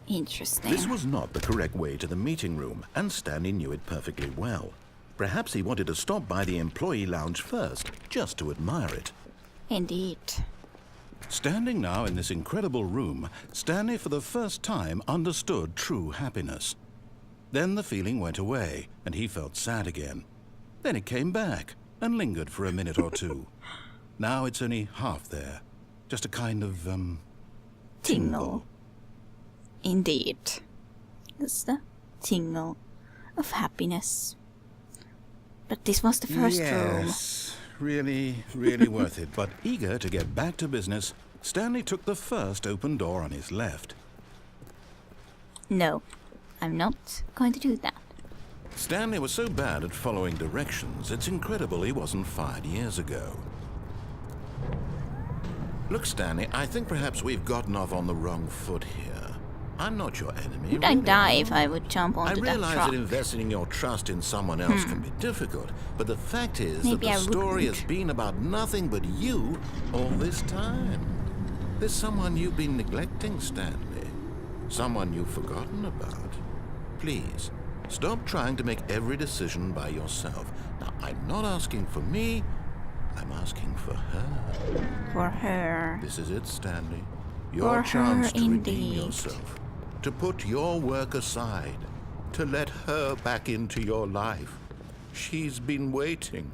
Interesting. This was not the correct way to the meeting room, and Stanley knew it perfectly well. Perhaps he wanted to stop by the employee lounge first, just to admire it. Indeed. Standing now in this incredible room, Stanley for the first time understood true happiness. Then the feeling went away, and he felt sad again. Then it came back, and lingered for a minute or two. Now it's only half there. Just a kind of, tingle. Indeed. It's the tingle of happiness. But this was the first room. Yes, really, really worth it. But eager to get back to business, Stanley took the first open door on his left. No, I'm not going to do that. Stanley was so bad at following directions, it's incredible he wasn't fired years ago. Look, Stanley, I think perhaps we've gotten off on the wrong foot here. I'm not your enemy. Would I die if I would jump onto that I realize truck? that investing your trust in someone else can be difficult, but the fact is Maybe that I the story wouldn't. has been about nothing but you all this time. There's someone you've been neglecting, Stanley. Someone you've forgotten about. Please, stop trying to make every decision by yourself. Now, I'm not asking for me, I'm asking for her. For her. This is it, Stanley. For Your chance her, to redeem indeed. yourself. To put your work aside. To let her back into your life. She's been waiting.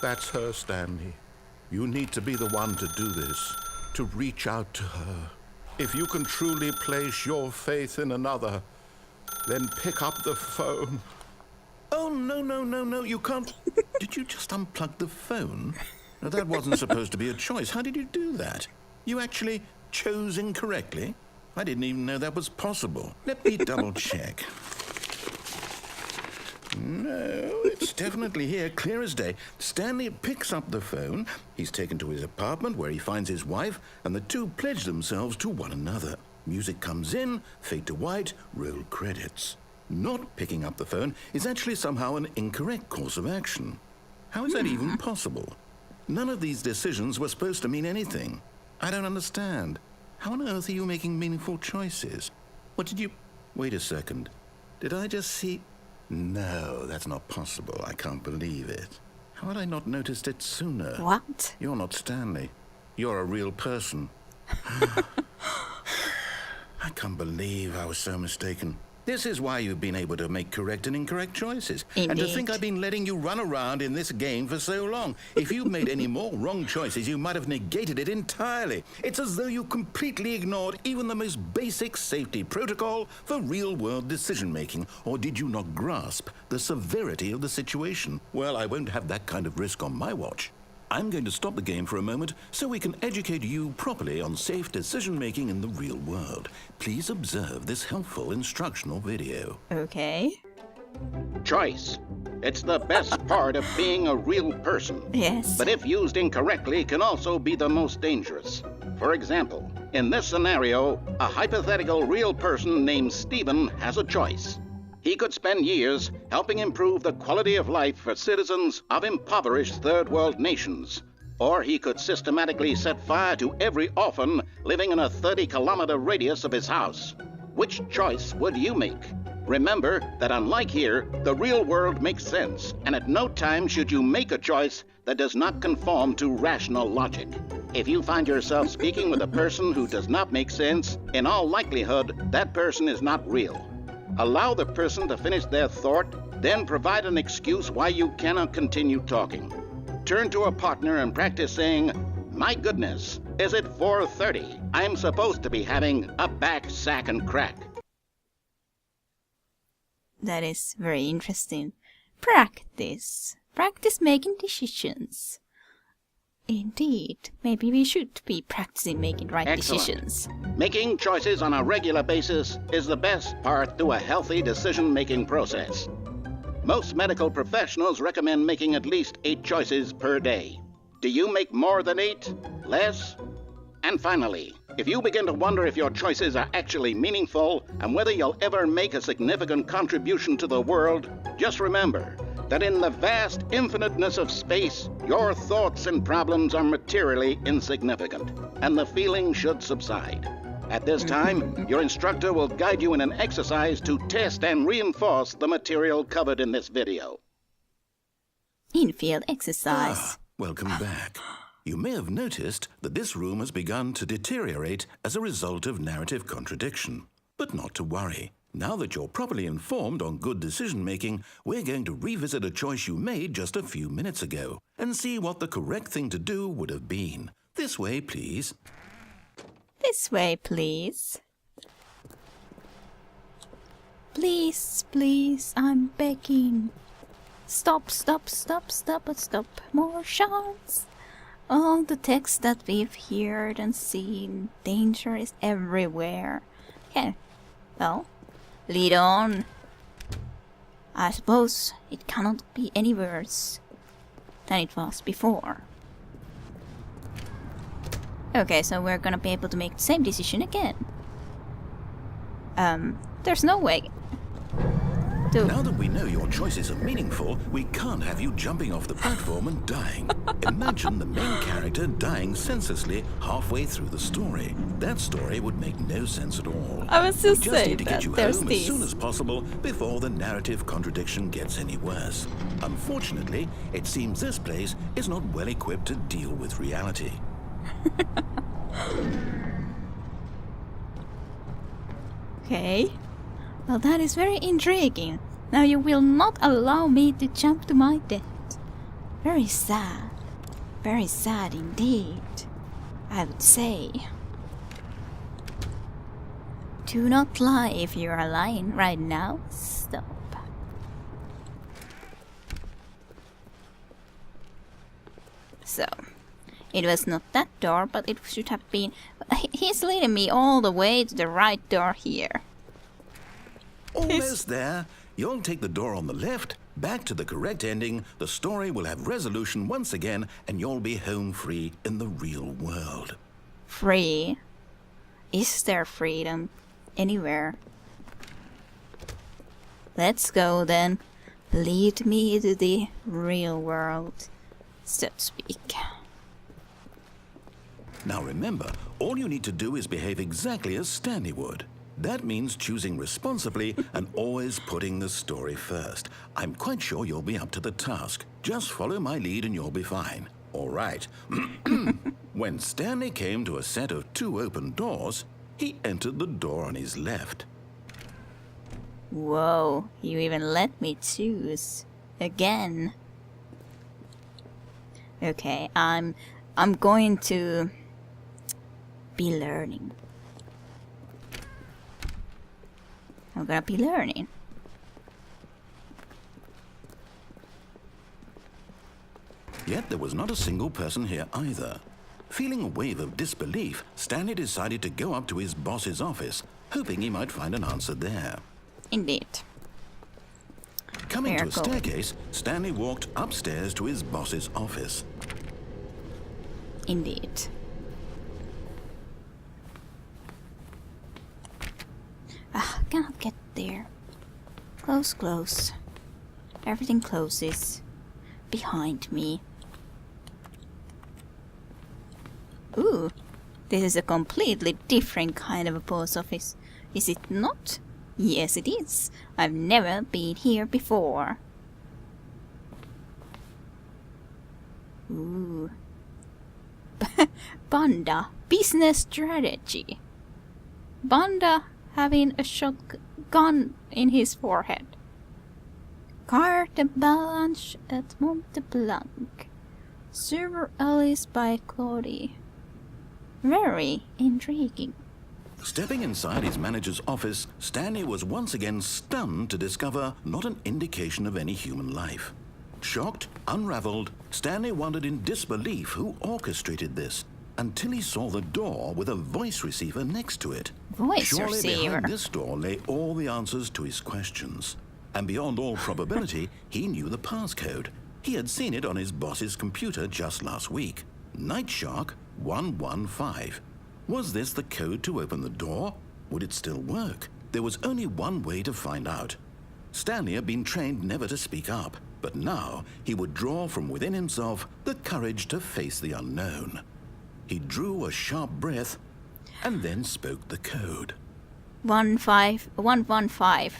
That's her, Stanley. You need to be the one to do this. To reach out to her. If you can truly place your faith in another, then pick up the phone. Oh, no, you can't. Did you just unplug the phone? No, that wasn't supposed to be a choice. How did you do that? You actually chose incorrectly? I didn't even know that was possible. Let me double check. No, it's definitely here, clear as day. Stanley picks up the phone. He's taken to his apartment where he finds his wife, and the two pledge themselves to one another. Music comes in, fade to white, roll credits. Not picking up the phone is actually somehow an incorrect course of action. How is that even possible? None of these decisions were supposed to mean anything. I don't understand. How on earth are you making meaningful choices? What did you... Wait a second. Did I just see... No, that's not possible. I can't believe it. How had I not noticed it sooner? What? You're not Stanley. You're a real person. I can't believe I was so mistaken. This is why you've been able to make correct and incorrect choices. Indeed. And to think I've been letting you run around in this game for so long. If you'd made any more wrong choices, you might have negated it entirely. It's as though you completely ignored even the most basic safety protocol for real-world decision-making. Or did you not grasp the severity of the situation? Well, I won't have that kind of risk on my watch. I'm going to stop the game for a moment so we can educate you properly on safe decision-making in the real world. Please observe this helpful instructional video. Okay. Choice. It's the best part of being a real person. Yes. But if used incorrectly, can also be the most dangerous. For example, in this scenario, a hypothetical real person named Stephen has a choice. He could spend years helping improve the quality of life for citizens of impoverished third world nations. Or he could systematically set fire to every orphan living in a 30-kilometer radius of his house. Which choice would you make? Remember that unlike here, the real world makes sense, and at no time should you make a choice that does not conform to rational logic. If you find yourself speaking with a person who does not make sense, in all likelihood, that person is not real. Allow the person to finish their thought, then provide an excuse why you cannot continue talking. Turn to a partner and practice saying, "My goodness, is it 4:30? I'm supposed to be having a back, sack, and crack." That is very interesting. Practice. Practice making decisions. Indeed. Maybe we should be practicing making right Excellent. decisions. Making choices on a regular basis is the best part to a healthy decision-making process. Most medical professionals recommend making at least 8 choices per day. Do you make more than 8? Less? And finally, if you begin to wonder if your choices are actually meaningful and whether you'll ever make a significant contribution to the world, just remember, that in the vast infiniteness of space, your thoughts and problems are materially insignificant, and the feeling should subside. At this time, your instructor will guide you in an exercise to test and reinforce the material covered in this video. In-field exercise. Welcome back. You may have noticed that this room has begun to deteriorate as a result of narrative contradiction. But not to worry. Now that you're properly informed on good decision-making, we're going to revisit a choice you made just a few minutes ago and see what the correct thing to do would have been. This way, please. This way, please. Please, please, I'm begging. Stop, stop, stop, stop, stop. More shots. All the text that we've heard and seen, danger is everywhere. Okay, well, lead on. I suppose it cannot be any worse than it was before. Okay, so we're gonna be able to make the same decision again. There's no way to... Now that we know your choices are meaningful, we can't have you jumping off the platform and dying. Imagine the main character dying senselessly halfway through the story. That story would make no sense at all. I was just We just saying need to get you that home as soon as possible before the narrative contradiction gets any worse. Unfortunately, it seems this place is not well equipped to deal with reality. Okay. Well, that is very intriguing. Now you will not allow me to jump to my death. Very sad. Very sad indeed, I would say. Do not lie if you are lying right now. Stop. So, it was not that door, but it should have been... He's leading me all the way to the right door here. Almost there. You'll take the door on the left, back to the correct ending, the story will have resolution once again, and you'll be home free in the real world. Free? Is there freedom anywhere? Let's go then. Lead me to the real world, so to speak. Now remember, all you need to do is behave exactly as Stanley would. That means choosing responsibly and always putting the story first. I'm quite sure you'll be up to the task. Just follow my lead and you'll be fine. All right. When Stanley came to a set of 2 open doors, he entered the door on his left. Whoa, you even let me choose. Again. Okay, I'm going to be learning. I'm gonna be learning. Yet there was not a single person here either. Feeling a wave of disbelief, Stanley decided to go up to his boss's office, hoping he might find an answer there. Indeed. Coming to a staircase, Stanley walked upstairs to his boss's office. Indeed. Cannot get there. Close, close. Everything closes behind me. Ooh, this is a completely different kind of a post office. Is it not? Yes, it is. I've never been here before. Ooh. Banda, business strategy. Banda having a shotgun in his forehead. Carte blanche at Monteblanc. Server Alice by Claudie. Very intriguing. Stepping inside his manager's office, Stanley was once again stunned to discover not an indication of any human life. Shocked, unraveled, Stanley wondered in disbelief who orchestrated this, until he saw the door with a voice receiver next to it. Surely behind this door lay all the answers to his questions. And beyond all probability, he knew the passcode. He had seen it on his boss's computer just last week. Nightshark 115. Was this the code to open the door? Would it still work? There was only one way to find out. Stanley had been trained never to speak up. But now he would draw from within himself the courage to face the unknown. He drew a sharp breath and then spoke the code. 115. 115.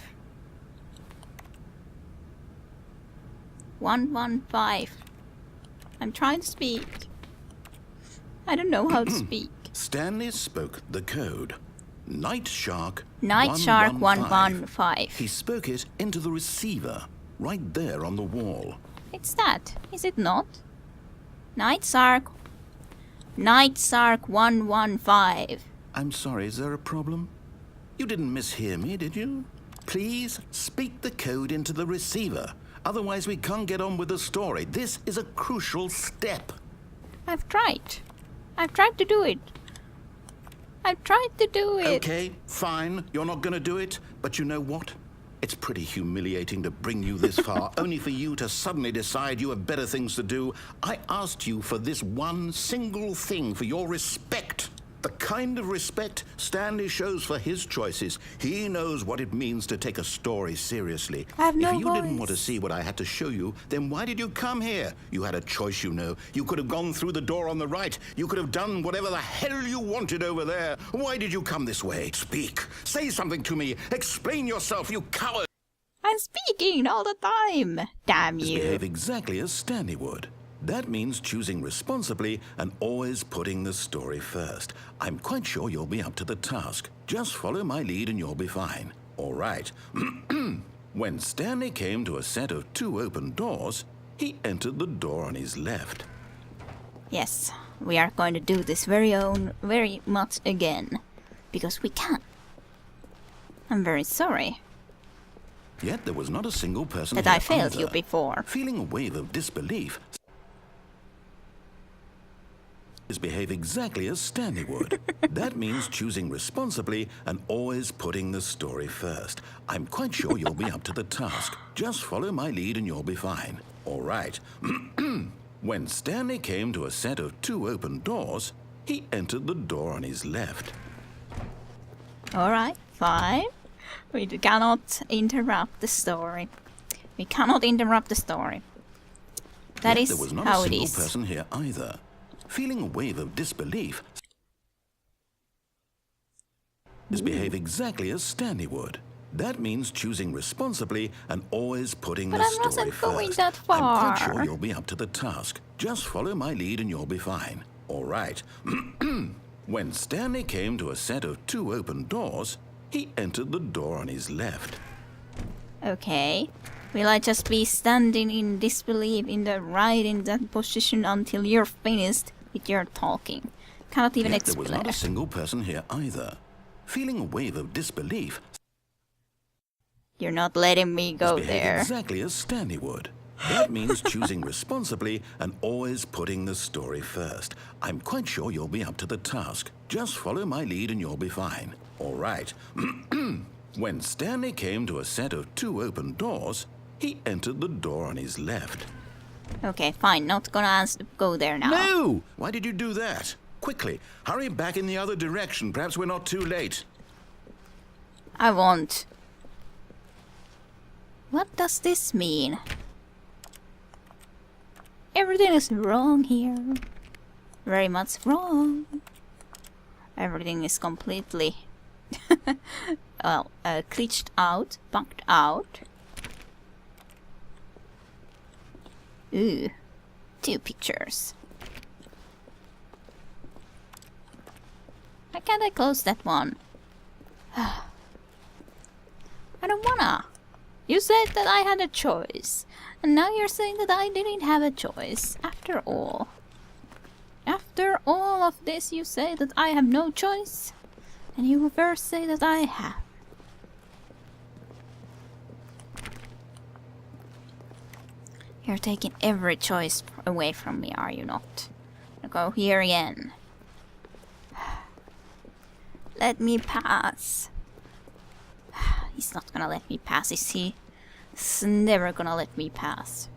I'm trying to speak. I don't know how to speak. Stanley spoke the code. Night Shark Night Shark 115. 115. He spoke it into the receiver, right there on the wall. It's that, is it not? Night Shark 115. I'm sorry, is there a problem? You didn't mishear me, did you? Please speak the code into the receiver. Otherwise we can't get on with the story. This is a crucial step. I've tried. I've tried to do it. I've tried to do it. Okay, fine. You're not going to do it. But you know what? It's pretty humiliating to bring you this far, only for you to suddenly decide you have better things to do. I asked you for this one single thing, for your respect. The kind of respect Stanley shows for his choices. He knows what it means to take a story seriously. I have no If you didn't voice. want to see what I had to show you, then why did you come here? You had a choice, you know. You could have gone through the door on the right. You could have done whatever the hell you wanted over there. Why did you come this way? Speak. Say something to me. Explain yourself, you coward. I'm speaking all the time. Damn you. Behave exactly as Stanley would. That means choosing responsibly and always putting the story first. I'm quite sure you'll be up to the task. Just follow my lead and you'll be fine. All right. When Stanley came to a set of 2 open doors, he entered the door on his left. Yes, we are going to do this very much again. Because we can. I'm very sorry Yet there was not a single person that here I failed either. you before. Feeling a wave of disbelief, behave exactly as Stanley would. That means choosing responsibly and always putting the story first. I'm quite sure you'll be up to the task. Just follow my lead and you'll be fine. All right. When Stanley came to a set of 2 open doors, he entered the door on his left. Alright, fine. We cannot interrupt the story. We cannot interrupt the story. That Yet is there was not how a it single is. person here either. Feeling a wave of disbelief, behave exactly as Stanley would. That means choosing responsibly and always putting But the I story wasn't first. going that I'm quite far. sure you'll be up to the task. Just follow my lead and you'll be fine. All right. When Stanley came to a set of 2 open doors, he entered the door on his left. Okay. Will I just be standing in disbelief in that position until you're finished with your talking? Cannot even Yet there was explain. not a single person here either. Feeling a wave of disbelief, You're not letting me go behave there. exactly as Stanley would. That means choosing responsibly and always putting the story first. I'm quite sure you'll be up to the task. Just follow my lead and you'll be fine. All right. When Stanley came to a set of 2 open doors, he entered the door on his left. Okay, fine. Not gonna go there now. No! Why did you do that? Quickly, hurry back in the other direction. Perhaps we're not too late. I won't. What does this mean? Everything is wrong here. Very much wrong. Everything is completely glitched out, bugged out. Ooh, 2 pictures. Why can't I close that one? I don't wanna. You said that I had a choice, and now you're saying that I didn't have a choice. After all of this, you say that I have no choice, and you reverse say that I have. You're taking every choice away from me, are you not? I'll go here again. Let me pass. He's not gonna let me pass, is he? He's never gonna let me pass.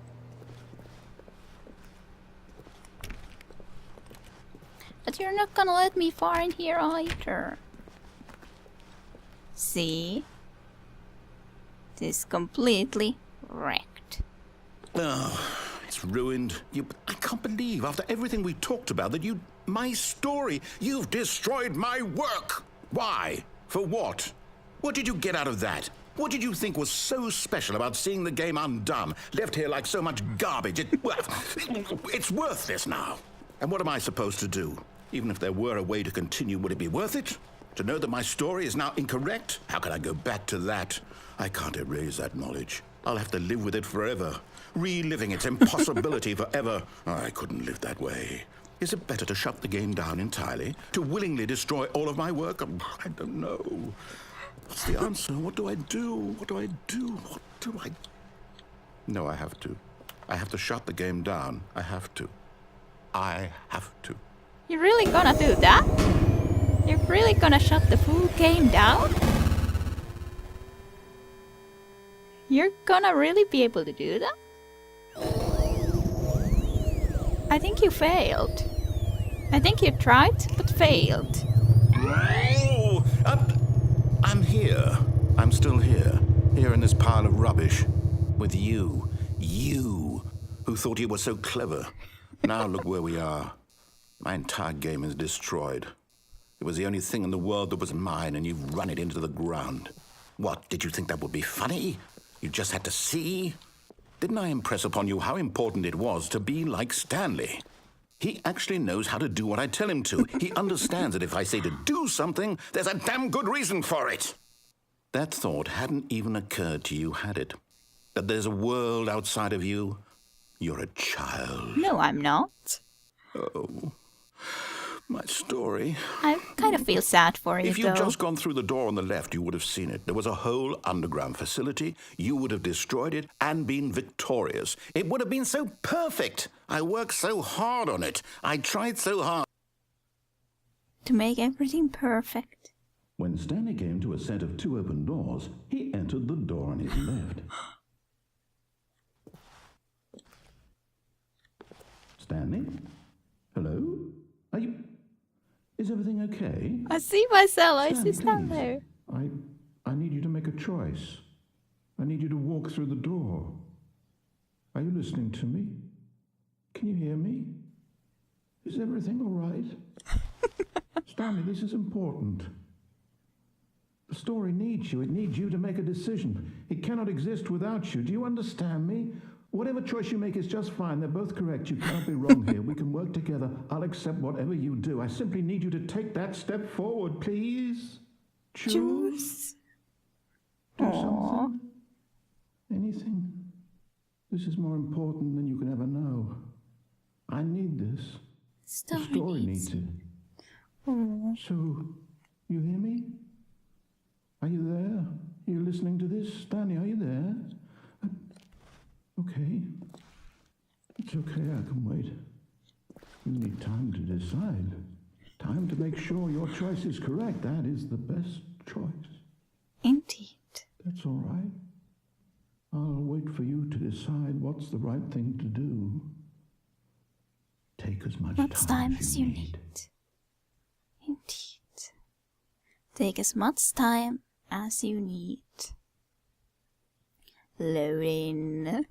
But you're not gonna let me far in here either. See? This is completely wrecked. Oh, it's ruined. I can't believe, after everything we talked about, that my story, you've destroyed my work. Why? For what? What did you get out of that? What did you think was so special about seeing the game undone, left here like so much garbage? It's worthless now. And what am I supposed to do? Even if there were a way to continue, would it be worth it? To know that my story is now incorrect? How can I go back to that? I can't erase that knowledge. I'll have to live with it forever, reliving its impossibility forever. I couldn't live that way. Is it better to shut the game down entirely? To willingly destroy all of my work? I don't know. What's the answer? What do I do? What do I do? What do I... No, I have to. I have to shut the game down. I have to. I have to. You're really gonna do that? You're really gonna shut the full game down? You're gonna really be able to do that? I think you failed. I think you tried, but failed. Oh, I'm here. I'm still here. Here in this pile of rubbish. With you. You, who thought you were so clever. Now look where we are. My entire game is destroyed. It was the only thing in the world that was mine, and you've run it into the ground. What, did you think that would be funny? You just had to see? Didn't I impress upon you how important it was to be like Stanley? He actually knows how to do what I tell him to. He understands that if I say to do something, there's a damn good reason for it. That thought hadn't even occurred to you, had it? That there's a world outside of you? You're a child. No, I'm not. Oh, my story. I kind of feel sad for you, If you'd though. just gone through the door on the left, you would have seen it. There was a whole underground facility. You would have destroyed it and been victorious. It would have been so perfect. I worked so hard on it. I tried so hard. To make everything perfect. When Stanley came to a set of 2 open doors, he entered the door on his left. Stanley? Hello? Are you... Is everything okay? I see myself. I see Stanley, Stanley. I need you to make a choice. I need you to walk through the door. Are you listening to me? Can you hear me? Is everything all right? Stanley, this is important. The story needs you. It needs you to make a decision. It cannot exist without you. Do you understand me? Whatever choice you make is just fine. They're both correct. You cannot be wrong here. We can work together. I'll accept whatever you do. I simply need you to take that step forward, please. Choose. Do something. Anything. This is more important than you can ever know. I need this. The story needs it. Aww. So, you hear me? Are you there? Are you listening to this? Stanley, are you there? Okay. It's okay, I can wait. You need time to decide. Time to make sure your choice is correct. That is the best choice. Indeed. That's all right. I'll wait for you to decide what's the right thing to do. Take as much time as you need. Indeed. Take as much time as you need. Loading.